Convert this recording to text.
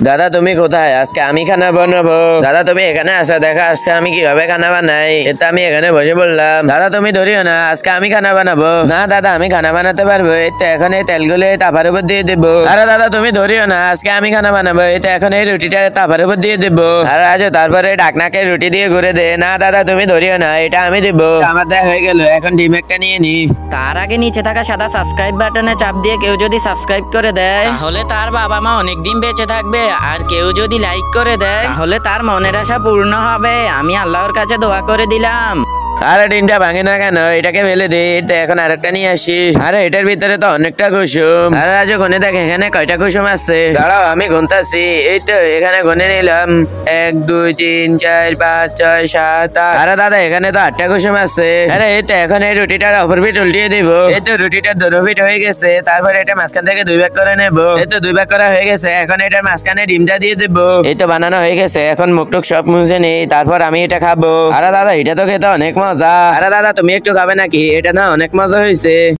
দাদা তুমি কোথায়? আজকে আমি খানা বানাবো। দাদা তুমি এখানে আসা, দেখা আজকে আমি কিভাবে খানা বানাই। এটা আমি এখানে বসে বললাম। দাদা তুমি ধরিও না, আজকে আমি খানা বানাবো। না দাদা আমি খানা বানাতে পারবো। এই তো এখন এই তেলগুলো এই তাপার উপর দিয়ে দেবো। আরে দাদা তুমি ধরিও না, আজকে আমি খানা বানাবো। এই তো এখন এই রুটিটা তাপার উপর দিয়ে দেবো। আরে আজ তারপরে ঢাকনাকে রুটি দিয়ে ঘুরে দে। না দাদা তুমি ধরিও না, এটা আমি দেবো। আমার দেয়া হয়ে গেল, এখন ডিম একটা নিয়ে নি। তার আগে নিচে থাকা সাদা সাবস্ক্রাইব বাটনে চাপ দিয়ে কেউ যদি সাবস্ক্রাইব করে দেয় তাহলে তার বাবা মা অনেক দিন বেঁচে থাকবে। আর কেউ যদি লাইক করে দেয় তাহলে তার মনের আশা পূর্ণ হবে। আমি আল্লাহর কাছে দোয়া করে দিলাম। আরে ডিমটা ভাঙে না কেন? এটাকে ফেলে দে। তো এখন আরেকটা নিয়ে আসি। আরে এটার ভিতরে তো অনেকটা কুসুম। আরে রাজু গুনে দেখ এখানে কয়টা কুসুম আছে। দাঁড়াও আমি গুনতাছি। এই তো এখানে গুনে নিলাম 1 2 3 4 5 6 7 8। আরে দাদা এখানে তো 8টা কুসুম আছে। আরে এই তো এখন এই রুটিটার অপর পিঠ উল্টিয়ে দিব। এই তো রুটিটার দুটো পিঠ হয়ে গেছে। তারপরে এটা মাঝখান থেকে 2 ভাগ করে নেব। এই তো 2 ভাগ করা হয়ে গেছে। এখন এটার মাঝখানে ডিমটা দিয়ে দেব। এই তো বানানো হয়ে গেছে। এখন মুখটুক সব মুছে নেই, তারপর আমি এটা খাবো। আরে দাদা এটা তো খেতে অনেক মজা। আরে দাদা তুমি একটু খাবে নাকি? এটা না অনেক মজা হয়েছে।